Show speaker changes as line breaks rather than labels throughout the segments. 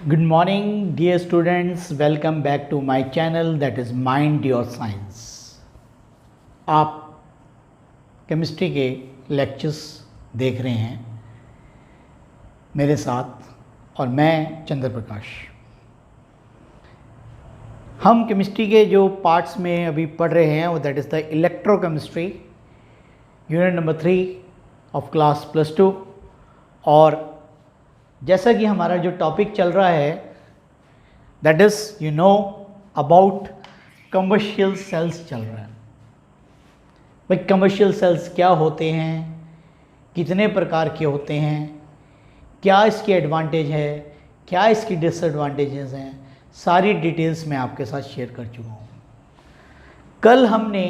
Good morning, dear students. Welcome back to my channel that is Mind Your Science. आप chemistry के lectures देख रहे हैं मेरे साथ और मैं चंद्र प्रकाश। हम केमिस्ट्री के जो पार्ट्स में अभी पढ़ रहे हैं वो that is the electrochemistry unit number 3 of class +2। और जैसा कि हमारा जो टॉपिक चल रहा है that is you know about commercial cells चल रहा है। भाई कमर्शियल सेल्स क्या होते हैं, कितने प्रकार के होते हैं, क्या इसके एडवांटेज है, क्या इसकी डिसएडवांटेजेस हैं, सारी डिटेल्स मैं आपके साथ शेयर कर चुका हूँ। कल हमने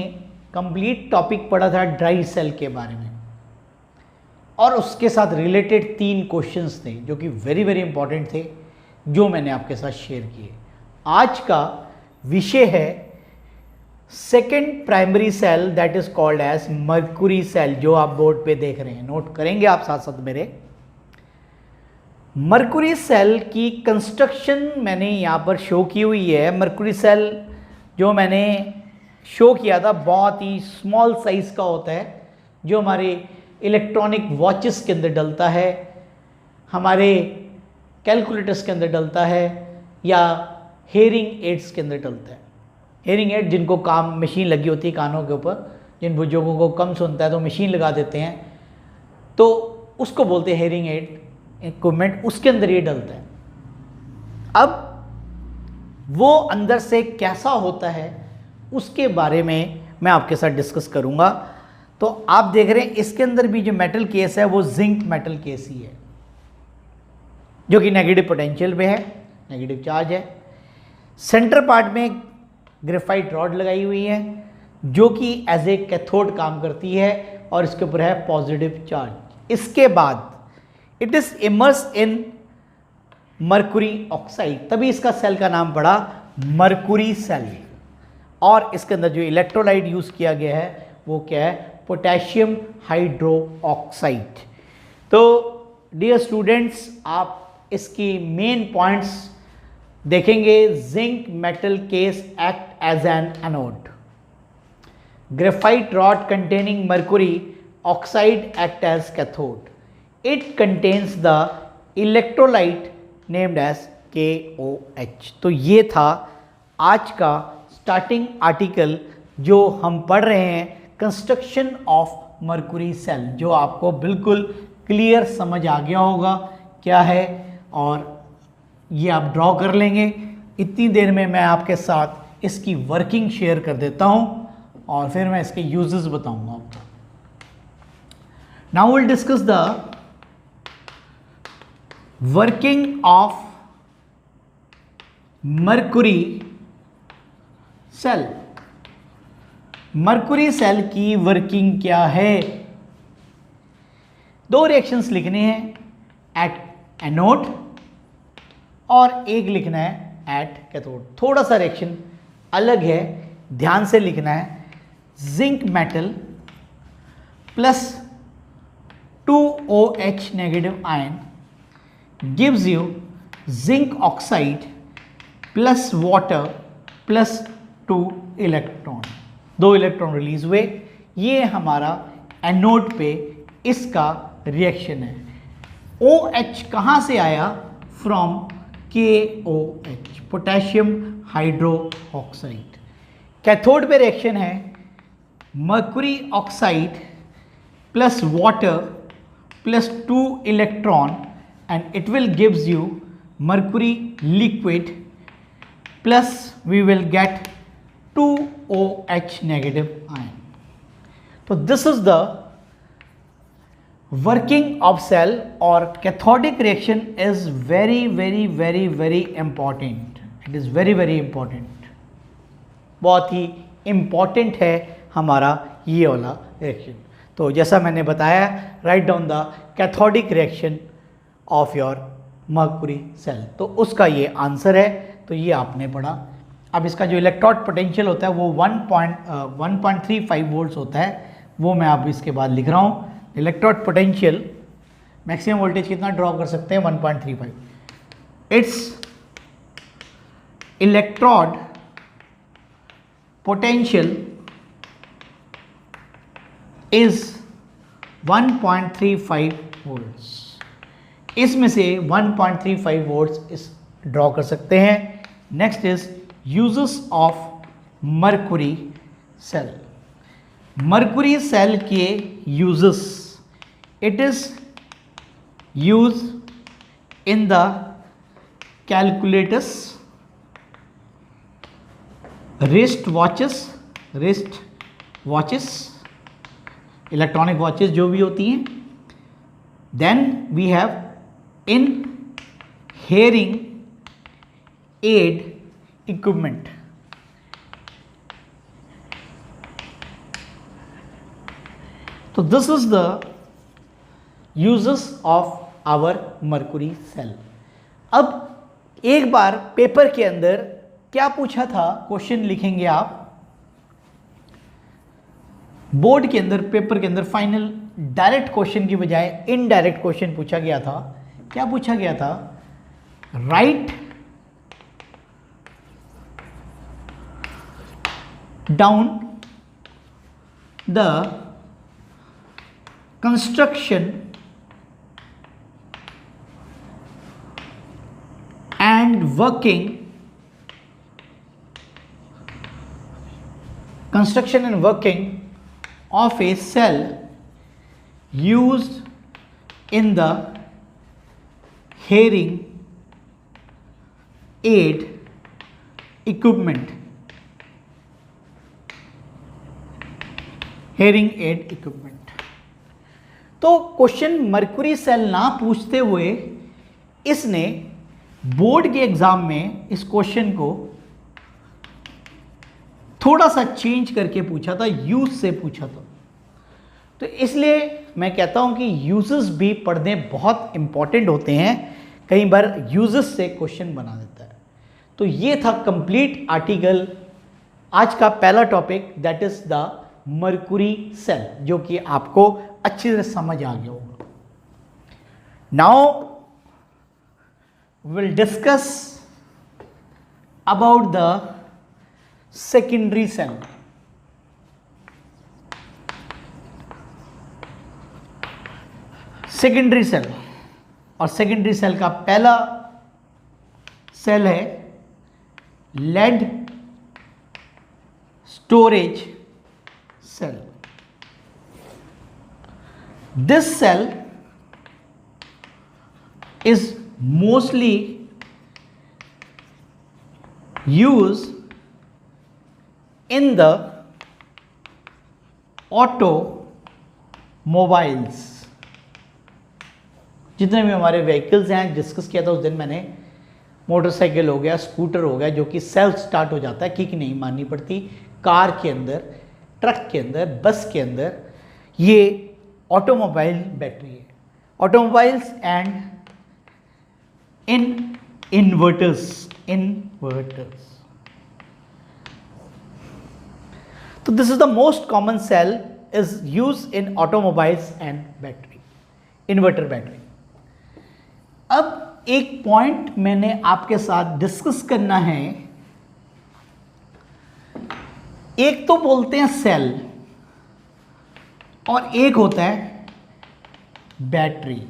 कंप्लीट टॉपिक पढ़ा था ड्राई सेल के बारे में और उसके साथ रिलेटेड 3 क्वेश्चंस थे जो कि वेरी वेरी इंपॉर्टेंट थे, जो मैंने आपके साथ शेयर किए। आज का विषय है second primary cell that is called as mercury cell, जो आप बोर्ड पे देख रहे हैं, नोट करेंगे आप साथ साथ मेरे। मर्क्यूरी सेल की कंस्ट्रक्शन मैंने यहाँ पर शो की हुई है। मर्क्यूरी सेल जो मैंने शो किया था बहुत ही स्मॉल साइज का होता है, जो हमारे इलेक्ट्रॉनिक वॉचेस के अंदर डलता है, हमारे कैलकुलेटर्स के अंदर डलता है या हेयरिंग एड्स के अंदर डलता है। हेयरिंग एड जिनको काम मशीन लगी होती है कानों के ऊपर, जिन बुजुर्गों को कम सुनता है तो मशीन लगा देते हैं, तो उसको बोलते हैं हेयरिंग एड इक्विपमेंट, उसके अंदर ये डलता है। अब वो अंदर से कैसा होता है उसके बारे में मैं आपके साथ डिस्कस करूँगा। तो आप देख रहे हैं इसके अंदर भी जो मेटल केस है वो जिंक मेटल केस ही है, जो कि नेगेटिव पोटेंशियल पे है, नेगेटिव चार्ज है। सेंटर पार्ट में ग्रेफाइट रॉड लगाई हुई है जो कि एज ए कैथोड काम करती है और इसके ऊपर है पॉजिटिव चार्ज। इसके बाद it is immerse in mercury oxide, तभी इसका सेल का नाम पड़ा मर्क्यूरी सेल। और इसके अंदर जो इलेक्ट्रोलाइट यूज किया गया है वो क्या है, पोटेशियम हाइड्रो ऑक्साइड। तो डियर स्टूडेंट्स, आप इसकी मेन पॉइंट्स देखेंगे। Zinc metal case act as an anode, graphite rod containing mercury oxide act as cathode, it contains the electrolyte named as KOH। तो ये था आज का स्टार्टिंग आर्टिकल जो हम पढ़ रहे हैं, कंस्ट्रक्शन ऑफ मर्क्यूरी सेल, जो आपको बिल्कुल क्लियर समझ आ गया होगा क्या है, और ये आप ड्रॉ कर लेंगे। इतनी देर में मैं आपके साथ इसकी वर्किंग शेयर कर देता हूँ और फिर मैं इसके यूजेस बताऊंगा आपको। Now will discuss the working of mercury cell. Mercury cell की वर्किंग क्या है? 2 रिएक्शंस लिखने हैं, एट एनोड और एक लिखना है एट कैथोड। थोड़ा सा रिएक्शन अलग है, ध्यान से लिखना है। Zinc metal plus 2OH negative ion gives you zinc oxide plus water plus 2 electron. 2 electron release हुए। ये हमारा एनोड पे इसका रिएक्शन है। OH कहाँ से आया? From KOH, potassium hydro oxide. Cathode पे रिएक्शन है mercury oxide plus water plus 2 electron and it will gives you mercury liquid plus we will get 2OH negative ion. तो this is the working of cell, और cathodic reaction is very very very very important. It is very very important, बहुत ही important है हमारा ये वाला reaction. तो जैसा मैंने बताया, write down the cathodic reaction of your mercury cell, तो उसका ये आंसर है। तो ये आपने पढ़ा। अब इसका जो इलेक्ट्रोड पोटेंशियल होता है वो 1.35 वोल्ट्स होता है, वो मैं अब इसके बाद लिख रहा हूँ। इलेक्ट्रोड पोटेंशियल मैक्सिमम वोल्टेज कितना ड्रॉ कर सकते हैं? 1.35। It's electrode potential is 1.35 volts. इसमें से 1.35 वोल्ट्स इस ड्रॉ कर सकते हैं। Next is uses of mercury cell. Mercury cell के uses, it is use in the calculators, wrist watches, electronic watches जो भी होती हैं। Then we have in hearing aid equipment. तो this is the uses of our mercury cell. अब एक बार paper के अंदर क्या पूछा था, क्वेश्चन लिखेंगे आप बोर्ड के अंदर, पेपर के अंदर फाइनल डायरेक्ट क्वेश्चन की बजाय इनडायरेक्ट क्वेश्चन पूछा गया था। क्या पूछा गया था? Right down the construction and construction and working of a cell used in the hearing aid equipment. Hearing aid equipment. तो क्वेश्चन मर्कुरी सेल ना पूछते हुए इसने बोर्ड के एग्जाम में इस क्वेश्चन को थोड़ा सा चेंज करके पूछा था, यूज से पूछा था। तो इसलिए मैं कहता हूं कि यूजेस भी पढ़ने बहुत इंपॉर्टेंट होते हैं। कई बार यूजेस से क्वेश्चन बना देता है। तो ये था कंप्लीट आर्टिकल, आज का पहला topic, that is the mercury cell, जो कि आपको अच्छी तरह समझ आ गया होगा। Now we'll discuss about the secondary cell. Secondary cell, और सेकेंडरी सेल का पहला सेल है lead storage cell. This cell is mostly used in the automobiles। जितने भी हमारे व्हीकल्स हैं, डिस्कस किया था उस दिन मैंने, मोटरसाइकिल हो गया, स्कूटर हो गया, जो कि सेल्फ स्टार्ट हो जाता है, किक नहीं मारनी पड़ती, कार के अंदर, ट्रक के अंदर, बस के अंदर, ये ऑटोमोबाइल बैटरी है। Automobiles and in inverters। So this is the most common cell is used in automobiles and battery, inverter battery। अब एक पॉइंट मैंने आपके साथ डिस्कस करना है। एक तो बोलते हैं सेल और एक होता है बैटरी।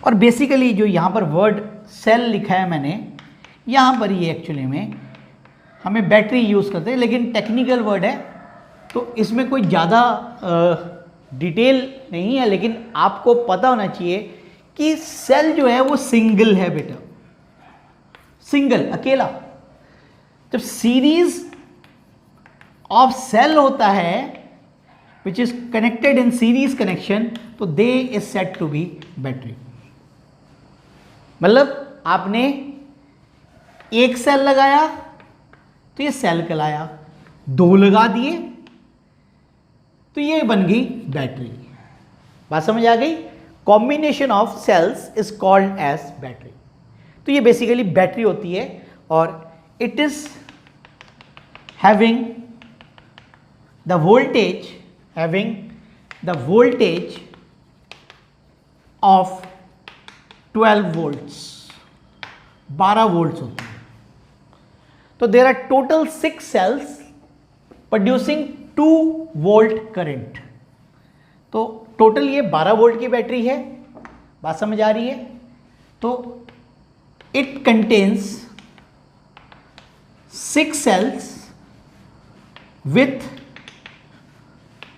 और बेसिकली जो यहाँ पर वर्ड सेल लिखा है मैंने, यहाँ पर ये एक्चुअली में हमें बैटरी यूज़ करते हैं, लेकिन टेक्निकल वर्ड है तो इसमें कोई ज़्यादा डिटेल नहीं है, लेकिन आपको पता होना चाहिए कि सेल जो है वो सिंगल है बेटा, सिंगल, अकेला। जब सीरीज ऑफ सेल होता है which is connected in series connection, तो they is set to be battery. मतलब आपने एक सेल लगाया तो ये सेल कहलाया, दो लगा दिए तो ये बन गई बैटरी। बात समझ आ गई? Combination of cells is called as battery. तो ये बेसिकली बैटरी होती है और it is having the voltage of 12 volts। 12 volts होती है। तो there are total 6 cells producing 2 volt current. तो टोटल ये 12 वोल्ट की बैटरी है, बात समझ आ रही है। तो it contains 6 cells with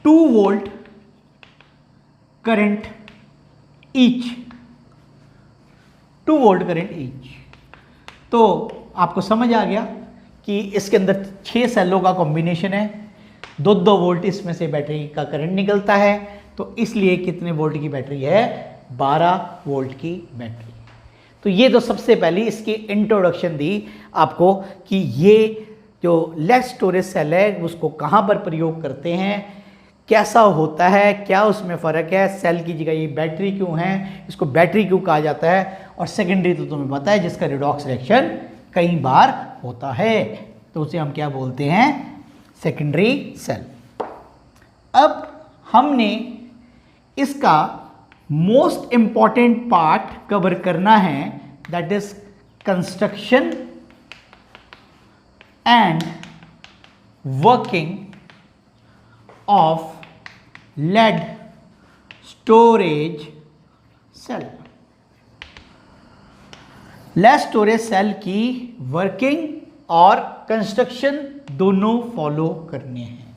2 volt current each, 2 volt current each। तो आपको समझ आ गया कि इसके अंदर 6 सेलों का कॉम्बिनेशन है, 2-2 वोल्ट इसमें से बैटरी का करंट निकलता है। तो इसलिए कितने वोल्ट की बैटरी है? 12 वोल्ट की बैटरी। तो ये तो सबसे पहले इसकी इंट्रोडक्शन दी आपको कि ये जो लेड स्टोरेज सेल है उसको कहाँ पर प्रयोग करते हैं, कैसा होता है, क्या उसमें फ़र्क है, सेल की जगह ये बैटरी क्यों है, इसको बैटरी क्यों कहा जाता है। और सेकेंडरी तो तुम्हें पता है जिसका रिडॉक्स रिएक्शन कई बार होता है, तो उसे हम क्या बोलते हैं? Secondary cell. अब हमने इसका मोस्ट इंपॉर्टेंट पार्ट कवर करना है, that is construction and working of lead storage cell. Lead storage cell की वर्किंग और कंस्ट्रक्शन दोनों फॉलो करने हैं।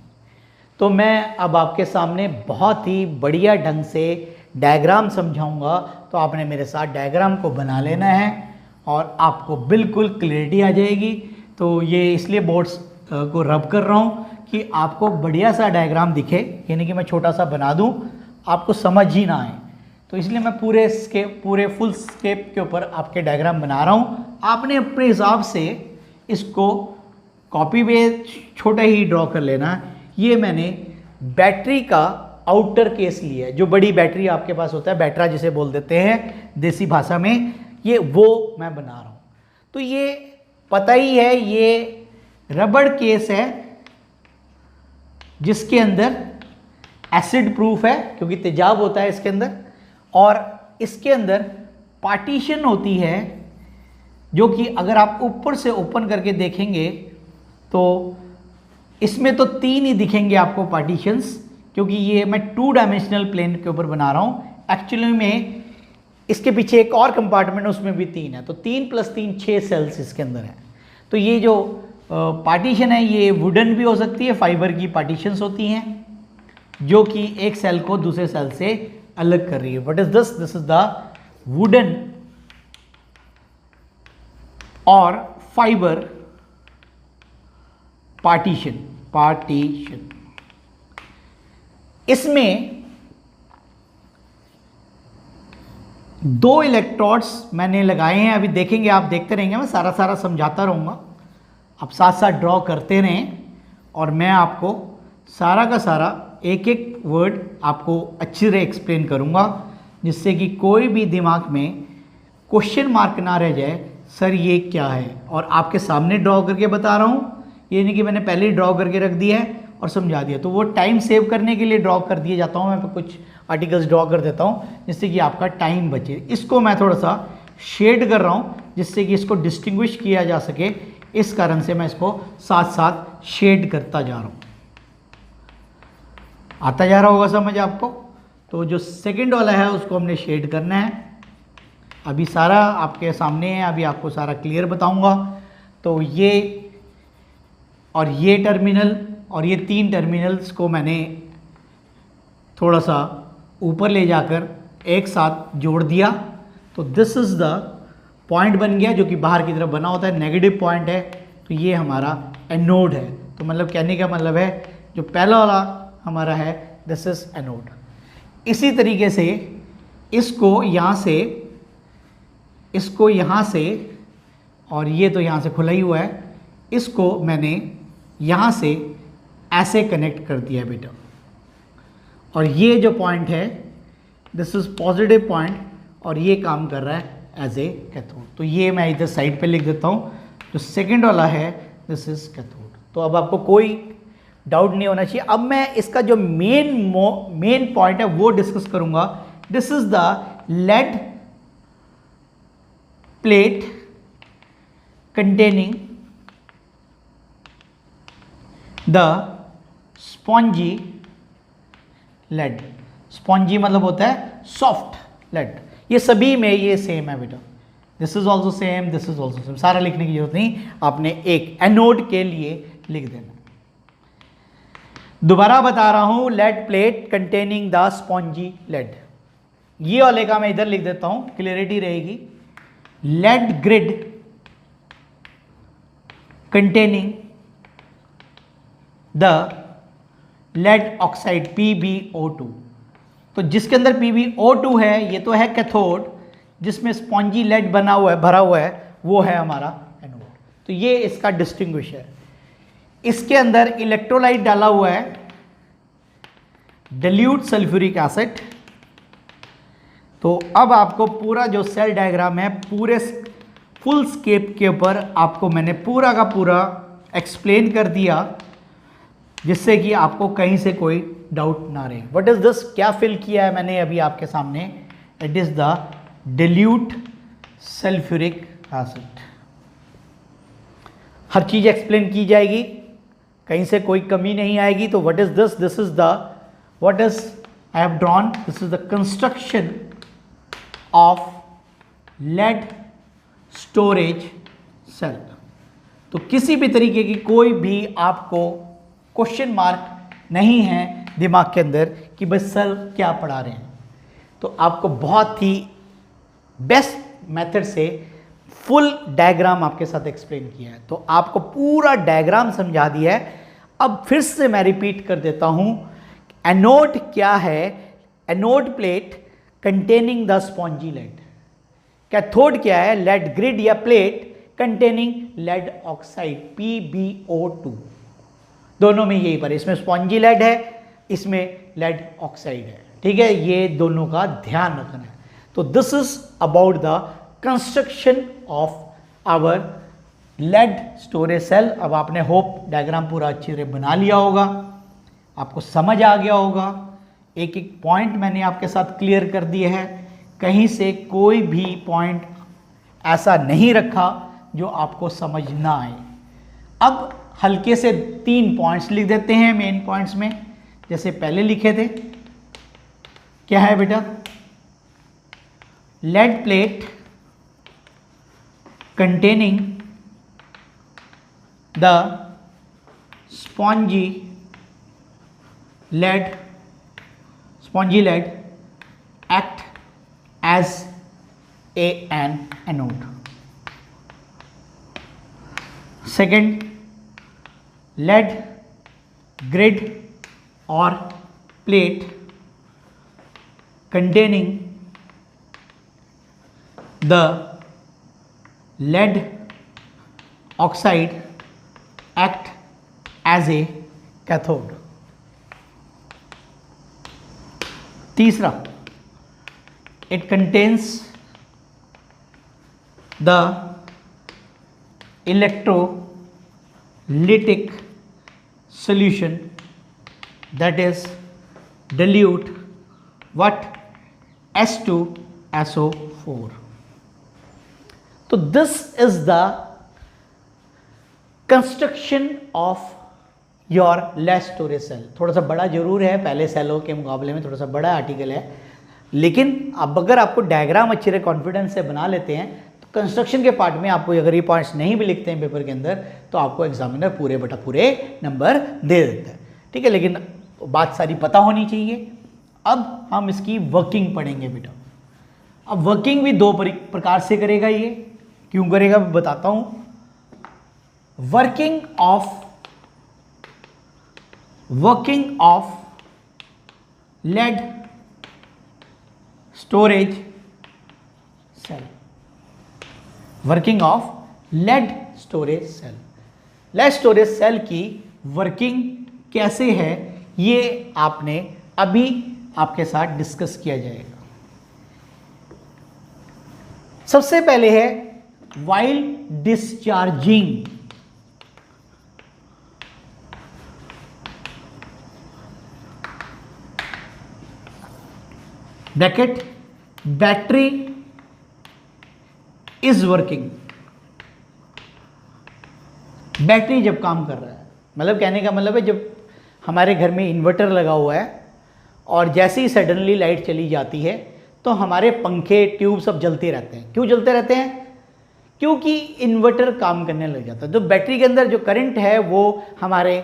तो मैं अब आपके सामने बहुत ही बढ़िया ढंग से डायग्राम समझाऊंगा, तो आपने मेरे साथ डायग्राम को बना लेना है और आपको बिल्कुल क्लियरिटी आ जाएगी। तो ये इसलिए बोर्ड्स को रब कर रहा हूँ कि आपको बढ़िया सा डायग्राम दिखे, यानी कि मैं छोटा सा बना दूँ, आपको समझ ही ना आए। तो इसलिए मैं पूरे फुल स्केप के ऊपर आपके डायग्राम बना रहा हूँ। आपने अपने हिसाब से इसको कॉपी पे छोटा ही ड्रॉ कर लेना। ये मैंने बैटरी का आउटर केस लिया है, जो बड़ी बैटरी आपके पास होता है, बैटरा जिसे बोल देते हैं देसी भाषा में, ये वो मैं बना रहा हूँ। तो ये पता ही है ये रबड़ केस है जिसके अंदर एसिड प्रूफ है क्योंकि तेजाब होता है इसके अंदर, और इसके अंदर पार्टीशन होती है जो कि अगर आप ऊपर से ओपन करके देखेंगे तो इसमें तो 3 ही दिखेंगे आपको पार्टीशंस, क्योंकि ये मैं 2 डायमेंशनल प्लेन के ऊपर बना रहा हूँ। एक्चुअली में इसके पीछे एक और कंपार्टमेंट है, उसमें भी 3 है, तो 3 + 3 6 सेल्स इसके अंदर है। तो ये जो पार्टीशन है ये वुडन भी हो सकती है, फाइबर की पार्टीशंस होती हैं जो कि एक सेल को दूसरे सेल से अलग कर रही है। What is this? This is the wooden और फाइबर पार्टीशन। इसमें 2 इलेक्ट्रोड्स मैंने लगाए हैं, अभी देखेंगे, आप देखते रहेंगे, मैं सारा समझाता रहूँगा, आप साथ साथ ड्रॉ करते रहें और मैं आपको सारा का सारा एक एक वर्ड आपको अच्छी तरह एक्सप्लेन करूँगा, जिससे कि कोई भी दिमाग में क्वेश्चन मार्क ना रह जाए, सर ये क्या है। और आपके सामने ड्रॉ करके बता रहा हूँ, ये नहीं कि मैंने पहले ही ड्रॉ करके रख दिया है और समझा दिया। तो वो टाइम सेव करने के लिए ड्रॉ कर दिए जाता हूँ, मैं कुछ आर्टिकल्स ड्रॉ कर देता हूँ जिससे कि आपका टाइम बचे। इसको मैं थोड़ा सा शेड कर रहा हूँ जिससे कि इसको डिस्टिंग्विश किया जा सके, इस कारण से मैं इसको साथ साथ शेड करता जा रहा हूँ। आता जा रहा होगा समझ आपको। तो जो सेकंड वाला है उसको हमने शेड करना है। अभी सारा आपके सामने है, अभी आपको सारा क्लियर बताऊंगा। तो ये और ये टर्मिनल और ये 3 टर्मिनल्स को मैंने थोड़ा सा ऊपर ले जाकर एक साथ जोड़ दिया। तो दिस इज़ द पॉइंट बन गया जो कि बाहर की तरफ बना होता है, नेगेटिव पॉइंट है। तो ये हमारा एनोड है। तो मतलब कहने का मतलब है जो पहला वाला हमारा है दिस इज एनोड। इसी तरीके से इसको यहाँ से और ये तो यहाँ से खुला ही हुआ है, इसको मैंने यहाँ से ऐसे कनेक्ट कर दिया बेटा। और ये जो पॉइंट है दिस इज पॉजिटिव पॉइंट और ये काम कर रहा है एज ए कैथोड। तो ये मैं इधर साइड पे लिख देता हूँ। जो सेकंड वाला है दिस इज कैथोड। तो अब आपको कोई डाउट नहीं होना चाहिए। अब मैं इसका जो मेन पॉइंट है वो डिस्कस करूंगा। This is the lead plate containing the spongy lead। Spongy मतलब होता है सॉफ्ट लेड। ये सभी में ये सेम है बेटा, this is also same, this is also same, सारा लिखने की जरूरत नहीं, आपने एक एनोड के लिए लिख देना। दोबारा बता रहा हूं, lead plate containing the spongy lead, ये वाले का मैं इधर लिख देता हूं, क्लियरिटी रहेगी। Lead grid containing the lead oxide PbO2। तो जिसके अंदर PbO2 है, ये तो है कैथोड, जिसमें स्पॉन्जी लेड बना हुआ है, भरा हुआ है, वो है हमारा एनोड। तो ये इसका डिस्टिंग्विश है। इसके अंदर इलेक्ट्रोलाइट डाला हुआ है, डिल्यूट सल्फ्यूरिक एसिड। तो अब आपको पूरा जो सेल डायग्राम है, पूरे फुल स्केप के ऊपर आपको मैंने पूरा का पूरा एक्सप्लेन कर दिया, जिससे कि आपको कहीं से कोई डाउट ना रहे। व्हाट इज दिस, क्या फिल किया है मैंने अभी आपके सामने, it is the dilute sulphuric acid. हर चीज एक्सप्लेन की जाएगी, कहीं से कोई कमी नहीं आएगी। तो what is this, this is the what is I have drawn, this is the construction of lead storage cell. तो किसी भी तरीके की कोई भी आपको क्वेश्चन मार्क नहीं है दिमाग के अंदर कि भाई सर क्या पढ़ा रहे हैं। तो आपको बहुत ही बेस्ट मेथड से फुल डायग्राम आपके साथ एक्सप्लेन किया है, तो आपको पूरा डायग्राम समझा दिया है। अब फिर से मैं रिपीट कर देता हूं, एनोड क्या है, anode plate containing the spongy lead. Cathode क्या है, लेड ग्रिड या plate containing lead oxide PbO2। दोनों में यही पर, इसमें स्पॉन्जी लेड है, इसमें लेड ऑक्साइड है, ठीक है, ये दोनों का ध्यान रखना है। तो this is about the construction of our lead storage cell. अब आपने होप डायग्राम पूरा अच्छी तरह बना लिया होगा, आपको समझ आ गया होगा, एक एक पॉइंट मैंने आपके साथ क्लियर कर दिए हैं, कहीं से कोई भी पॉइंट ऐसा नहीं रखा जो आपको समझ ना आए। अब हल्के से 3 पॉइंट्स लिख देते हैं मेन पॉइंट्स में, जैसे पहले लिखे थे। क्या है बेटा, lead plate containing the spongy lead act as an anode. Second, lead grid और plate containing the lead oxide act as a cathode। तीसरा, it contains the electrolytic solution that is dilute what H2SO4। तो this is the construction of your lead storage cell. थोड़ा सा बड़ा जरूर है, पहले सेलों के मुकाबले में थोड़ा सा बड़ा आर्टिकल है, लेकिन अब अगर आपको डायग्राम अच्छे से कॉन्फिडेंस से बना लेते हैं तो कंस्ट्रक्शन के पार्ट में आपको अगर ये पॉइंट्स नहीं भी लिखते हैं पेपर के अंदर तो आपको एग्जामिनर पूरे बटा पूरे नंबर दे देता है, ठीक है। लेकिन बात सारी पता होनी चाहिए। अब हम इसकी वर्किंग पढ़ेंगे बेटा। अब वर्किंग भी 2 प्रकार से करेगा, ये क्यों करेगा मैं बताता हूं। Working of lead storage cell. Working of lead storage cell. Lead storage cell की वर्किंग कैसे है ये आपने अभी आपके साथ डिस्कस किया जाएगा। सबसे पहले है while discharging. Bracket, battery is working battery जब काम कर रहा है, मतलब कहने का मतलब है जब हमारे घर में इन्वर्टर लगा हुआ है और जैसे ही सडनली लाइट चली जाती है तो हमारे पंखे ट्यूब सब जलते रहते हैं। क्यों जलते रहते हैं? क्योंकि इन्वर्टर काम करने लग जाता है। तो बैटरी के अंदर जो करंट है वो हमारे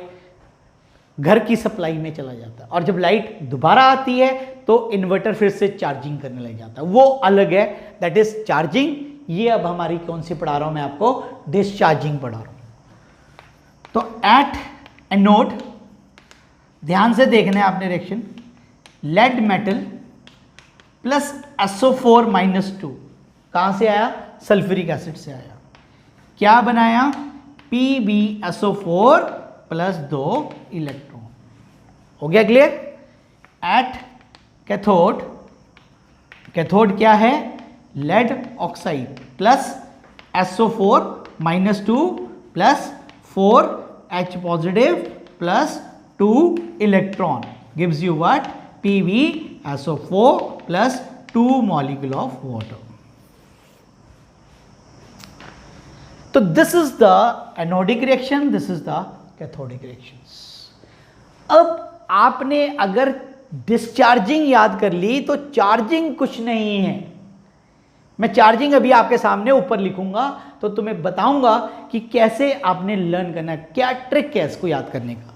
घर की सप्लाई में चला जाता है और जब लाइट दोबारा आती है तो इन्वर्टर फिर से चार्जिंग करने लग जाता है, वो अलग है, दैट इज चार्जिंग। ये अब हमारी कौन सी पढ़ा रहा हूं मैं आपको? डिस्चार्जिंग पढ़ा रहा हूं। तो एट एनोड, ध्यान से देखना है आपने reaction, lead metal plus SO4 -2 कहां से आया? सल्फ्यूरिक एसिड से आया। क्या बनाया? PbSO4 plus 2 electron. हो गया क्लियर? एट कैथोड, कैथोड क्या है? Lead oxide plus SO4 -2 plus 4H positive plus 2 electron gives you what? PbSO4 plus 2 molecule of water. तो this is the anodic reaction, this is the cathodic reactions. अब आपने अगर discharging याद कर ली तो charging कुछ नहीं है। मैं चार्जिंग अभी आपके सामने ऊपर लिखूंगा तो तुम्हें बताऊंगा कि कैसे आपने लर्न करना है, क्या ट्रिक है इसको याद करने का।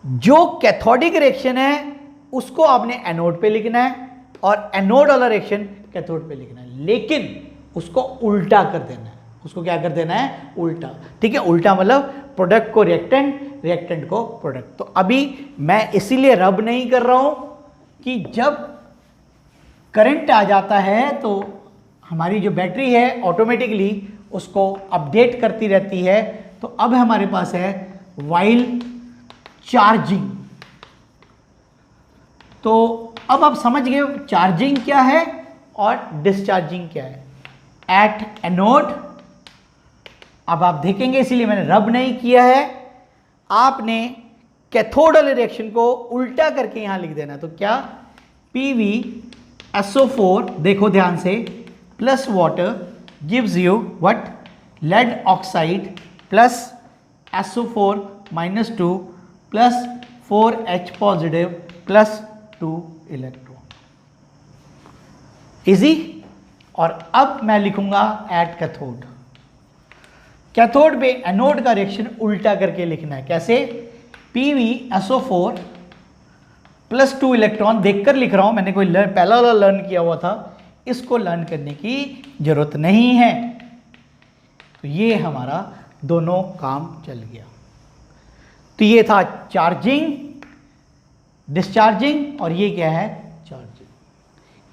जो कैथोडिक रिएक्शन है उसको आपने एनोड पे लिखना है और एनोड वाला रिएक्शन कैथोड पे लिखना है, लेकिन उसको उल्टा कर देना है। उसको क्या कर देना है? उल्टा। ठीक है, उल्टा मतलब प्रोडक्ट को रिएक्टेंट, रिएक्टेंट को प्रोडक्ट। तो अभी मैं इसीलिए रब नहीं कर रहा हूं कि जब करंट आ जाता है तो हमारी जो बैटरी है ऑटोमेटिकली उसको अपडेट करती रहती है। तो अब हमारे पास है व्हाइल चार्जिंग। तो अब आप समझ गए चार्जिंग क्या है और डिस्चार्जिंग क्या है। एट एनोड, अब आप देखेंगे इसीलिए मैंने रब नहीं किया है, आपने कैथोड वाले रिएक्शन को उल्टा करके यहां लिख देना। तो क्या? PbSO4, देखो ध्यान से, plus water gives you what? Lead oxide plus SO4 -2 plus 4H positive plus 2 electron. Easy. और अब मैं लिखूंगा एट कैथोड। कैथोड पे एनोड का रिएक्शन उल्टा करके लिखना है। कैसे? PbSO4 प्लस 2 इलेक्ट्रॉन देखकर लिख रहा हूं, मैंने कोई पहला वाला लर्न किया हुआ था, इसको लर्न करने की जरूरत नहीं है। तो ये हमारा दोनों काम चल गया। तो ये था चार्जिंग, डिस्चार्जिंग, और ये क्या है? चार्जिंग।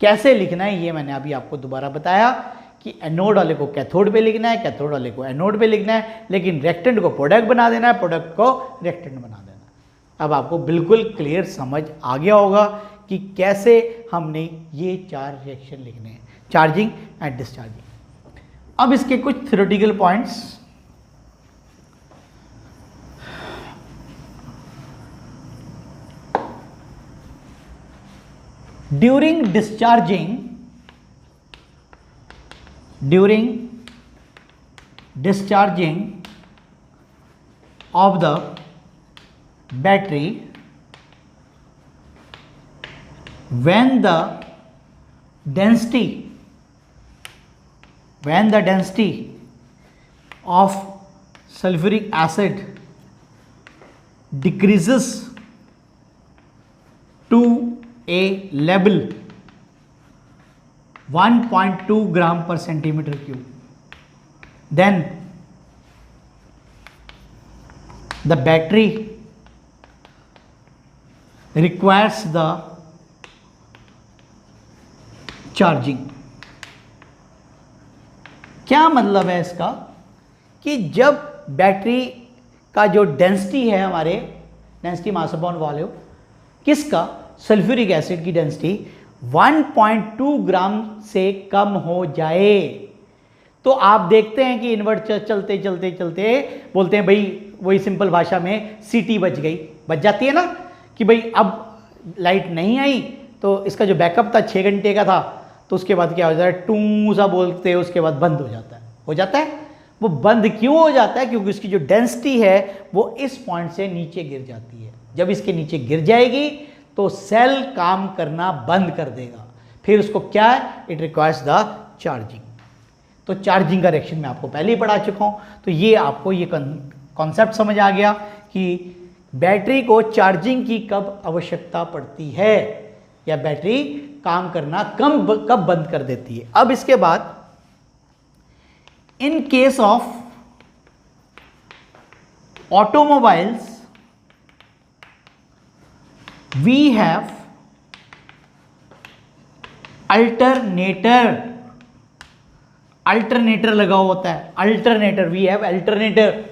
कैसे लिखना है ये मैंने अभी आपको दोबारा बताया कि एनोड वाले को कैथोड पे लिखना है, कैथोड वाले को एनोड पे लिखना है, लेकिन रिएक्टेंट को प्रोडक्ट बना देना है, प्रोडक्ट को रिएक्टेंट बना देना है। अब आपको बिल्कुल क्लियर समझ आ गया होगा कि कैसे हमने ये 4 रिएक्शन लिखने हैं, चार्जिंग एंड डिस्चार्जिंग। अब इसके कुछ theoretical points. During discharging of the battery, when the density of sulfuric acid decreases to a level 1.2 gram per centimeter cube, then the battery requires the charging। क्या मतलब है इसका? कि जब बैटरी का जो डेंसिटी है, हमारे डेंसिटी मास अपॉन वॉल्यूम, किसका? सल्फ्यूरिक एसिड की डेंसिटी 1.2 ग्राम से कम हो जाए तो आप देखते हैं कि इन्वर्टर चलते चलते चलते बोलते हैं भाई, वही सिंपल भाषा में सीटी बज गई, बज जाती है ना कि भाई अब लाइट नहीं आई तो इसका जो बैकअप था 6 घंटे का था, तो उसके बाद क्या हो जाता है, टू सा बोलते हैं, उसके बाद बंद हो जाता है वो बंद क्यों हो जाता है? क्योंकि उसकी जो डेंसिटी है वो इस पॉइंट से नीचे गिर जाती है। जब इसके नीचे गिर जाएगी तो सेल काम करना बंद कर देगा। फिर उसको क्या है? It requires the charging. तो चार्जिंग का रिएक्शन मैं आपको पहले ही पढ़ा चुका हूं। तो ये आपको ये कॉन्सेप्ट समझ आ गया कि बैटरी को चार्जिंग की कब आवश्यकता पड़ती है या बैटरी काम करना कब बंद कर देती है। अब इसके बाद in case of automobiles we have alternator लगा होता है। Alternator, we have alternator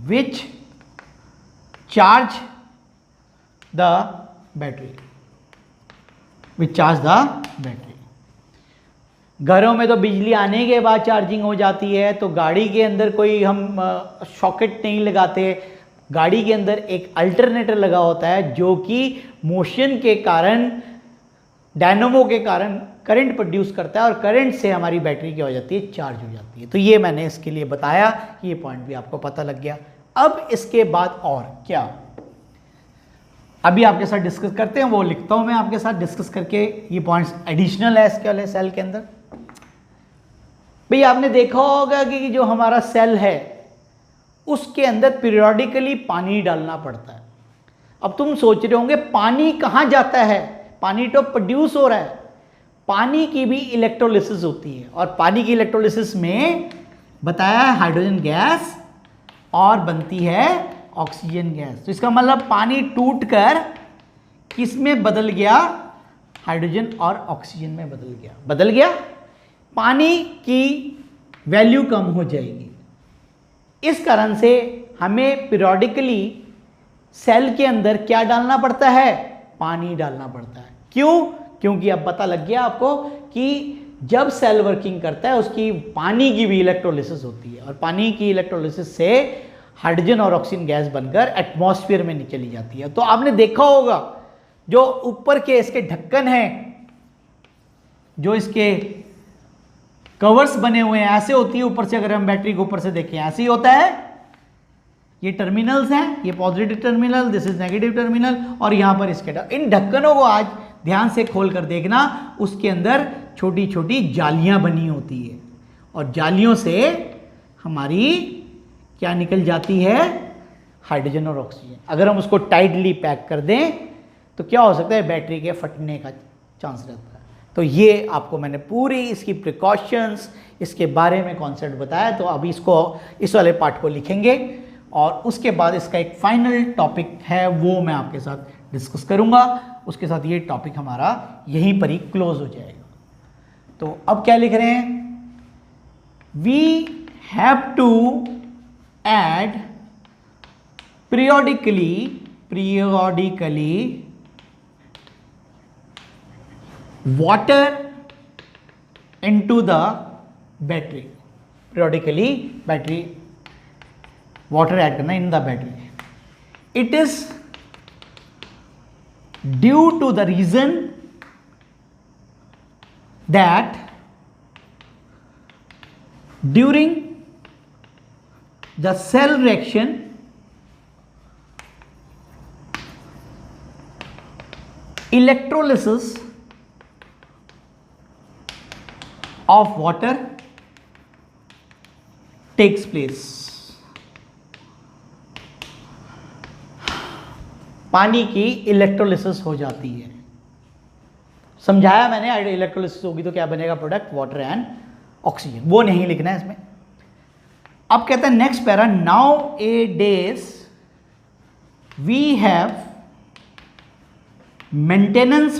which charge the battery, घरों में तो बिजली आने के बाद चार्जिंग हो जाती है, तो गाड़ी के अंदर कोई हम सॉकेट नहीं लगाते। गाड़ी के अंदर एक अल्टरनेटर लगा होता है जो कि मोशन के कारण, डायनामो के कारण करंट प्रोड्यूस करता है और करंट से हमारी बैटरी क्या हो जाती है? चार्ज हो जाती है। तो ये मैंने इसके लिए बताया, ये पॉइंट भी आपको पता लग गया। अब इसके बाद और क्या अभी आपके साथ डिस्कस करते हैं वो लिखता हूं मैं आपके साथ डिस्कस करके। ये पॉइंट्स एडिशनल है इसके वाले सेल के अंदर। भाई आपने देखा होगा कि जो हमारा सेल है उसके अंदर पीरियोडिकली पानी डालना पड़ता है। अब तुम सोच रहे होंगे पानी कहां जाता है? पानी तो प्रोड्यूस हो रहा है। पानी की भी इलेक्ट्रोलिसिस होती है और पानी की इलेक्ट्रोलिसिस में बताया है हाइड्रोजन गैस और बनती है ऑक्सीजन गैस। तो इसका मतलब पानी टूटकर किस में बदल गया? हाइड्रोजन और ऑक्सीजन में बदल गया। पानी की वैल्यू कम हो जाएगी। इस कारण से हमें पीरियोडिकली सेल के अंदर क्या डालना पड़ता है? पानी डालना पड़ता है। क्यों? क्योंकि अब पता लग गया आपको कि जब सेल वर्किंग करता है उसकी पानी की भी इलेक्ट्रोलिसिस होती है और पानी की इलेक्ट्रोलिसिस से हाइड्रोजन और ऑक्सीजन गैस बनकर एटमॉस्फेयर में चली जाती है। तो आपने देखा होगा जो ऊपर के इसके ढक्कन हैं, जो इसके कवर्स बने हुए हैं, ऐसे होती है ऊपर से। अगर हम बैटरी को ऊपर से देखें ऐसे ही होता है। ये टर्मिनल्स हैं, ये positive terminal, this is negative terminal और यहां पर इसके इन ढक्कनों को आज ध्यान से खोल कर देखना, उसके अंदर छोटी छोटी जालियां बनी होती है और जालियों से हमारी क्या निकल जाती है? हाइड्रोजन और ऑक्सीजन। अगर हम उसको टाइटली पैक कर दें तो क्या हो सकता है? बैटरी के फटने का चांस रहता है। तो ये आपको मैंने पूरी इसकी प्रिकॉशंस, इसके बारे में कॉन्सेप्ट बताया। तो अभी इसको, इस वाले पार्ट को लिखेंगे और उसके बाद इसका एक फाइनल टॉपिक है वो मैं आपके साथ डिस्कस करूंगा। उसके साथ ये टॉपिक हमारा यहीं पर ही क्लोज हो जाएगा। तो अब क्या लिख रहे हैं? We have to add periodically water into the battery. Periodically battery water add करना in the battery. It is due to the reason that during the cell reaction electrolysis of water takes place. पानी की electrolysis हो जाती है। समझाया मैंने, electrolysis होगी तो क्या बनेगा प्रोडक्ट? Water and oxygen. वो नहीं लिखना है इसमें। अब कहते हैं next para, nowadays we have maintenance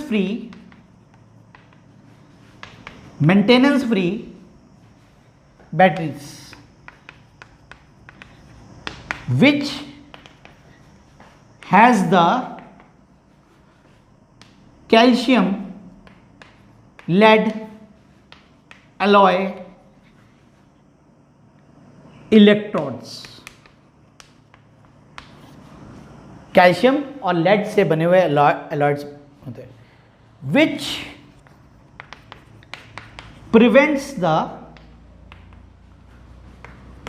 free batteries which has the calcium lead alloy electrodes। Calcium और लेड से बने हुए अलॉयड्स होते हैं, which prevents the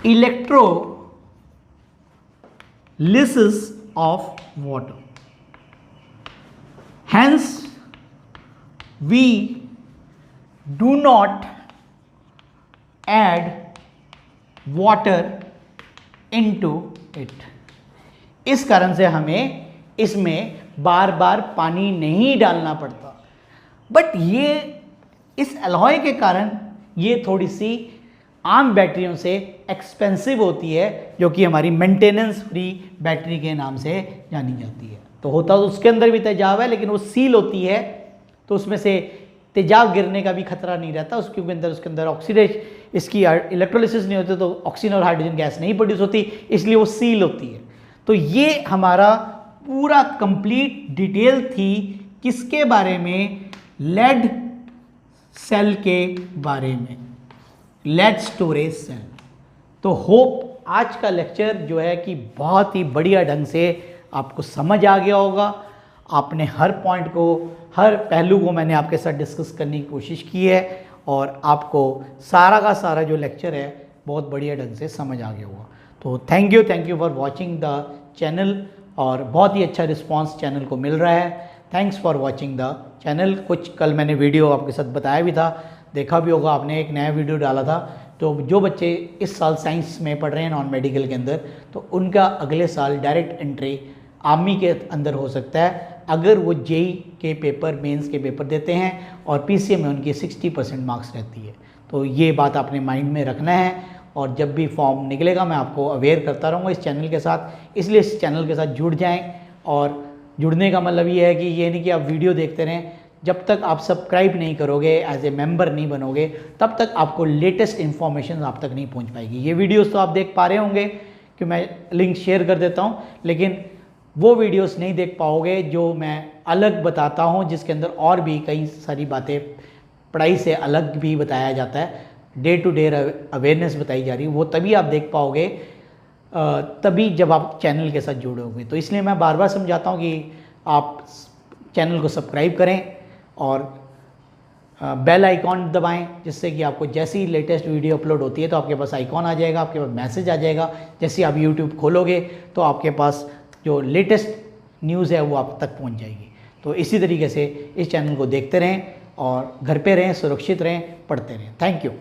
electrolysis of water. Hence, we do not add water into it. इस कारण से हमें इसमें बार बार पानी नहीं डालना पड़ता। बट ये इस एलॉय के कारण ये थोड़ी सी आम बैटरियों से एक्सपेंसिव होती है, जो कि हमारी मेंटेनेंस फ्री बैटरी के नाम से जानी जाती है। तो होता तो उसके अंदर भी तेजाब है, लेकिन वो सील होती है तो उसमें से तेजाब गिरने का भी खतरा नहीं रहता। उसके अंदर ऑक्सीडेशन, इसकी इलेक्ट्रोलिसिस नहीं होती तो ऑक्सीजन और हाइड्रोजन गैस नहीं प्रोड्यूस होती, इसलिए वो सील होती है। तो ये हमारा पूरा कंप्लीट डिटेल थी किसके बारे में, लेड सेल के बारे में, लेड स्टोरेज सेल। तो होप आज का लेक्चर जो है कि बहुत ही बढ़िया ढंग से आपको समझ आ गया होगा। आपने हर पॉइंट को, हर पहलू को मैंने आपके साथ डिस्कस करने की कोशिश की है और आपको सारा का सारा जो लेक्चर है बहुत बढ़िया ढंग से समझ आ गया होगा। तो thank you for watching the channel, और बहुत ही अच्छा रिस्पांस चैनल को मिल रहा है। Thanks for watching the channel. कुछ कल मैंने वीडियो आपके साथ बताया भी था, देखा भी होगा आपने, एक नया वीडियो डाला था। तो जो बच्चे इस साल साइंस में पढ़ रहे हैं नॉन मेडिकल के अंदर, तो उनका अगले साल डायरेक्ट एंट्री आर्मी के अंदर हो सकता है अगर वो जेई के पेपर, मेंस के पेपर देते हैं और पीसीएम में उनकी 60% मार्क्स रहती है। तो ये बात आपने माइंड में रखना है, और जब भी फॉर्म निकलेगा मैं आपको अवेयर करता रहूँगा इस चैनल के साथ। इसलिए इस चैनल के साथ जुड़ जाएं, और जुड़ने का मतलब ये है कि ये नहीं कि आप वीडियो देखते रहें। जब तक आप सब्सक्राइब नहीं करोगे, एज ए मेंबर नहीं बनोगे, तब तक आपको लेटेस्ट इन्फॉर्मेशन आप तक नहीं पहुंच पाएगी। ये वीडियोस तो आप देख पा रहे होंगे कि मैं लिंक शेयर कर देता हूं, लेकिन वो वीडियोस नहीं देख पाओगे जो मैं अलग बताता हूं, जिसके अंदर और भी कई सारी बातें पढ़ाई से अलग भी बताया जाता है, डे टू डे अवेयरनेस बताई जा रही है। वो तभी आप देख पाओगे तभी जब आप चैनल के साथ जुड़ोगे। तो इसलिए मैं बार बार समझाता हूँ कि आप चैनल को सब्सक्राइब करें और बेल आइकॉन दबाएं, जिससे कि आपको जैसी लेटेस्ट वीडियो अपलोड होती है तो आपके पास आइकॉन आ जाएगा, आपके पास मैसेज आ जाएगा। जैसे आप यूट्यूब खोलोगे तो आपके पास जो लेटेस्ट न्यूज़ है वो आप तक पहुंच जाएगी। तो इसी तरीके से इस चैनल को देखते रहें और घर पे रहें, सुरक्षित रहें, पढ़ते रहें। Thank you.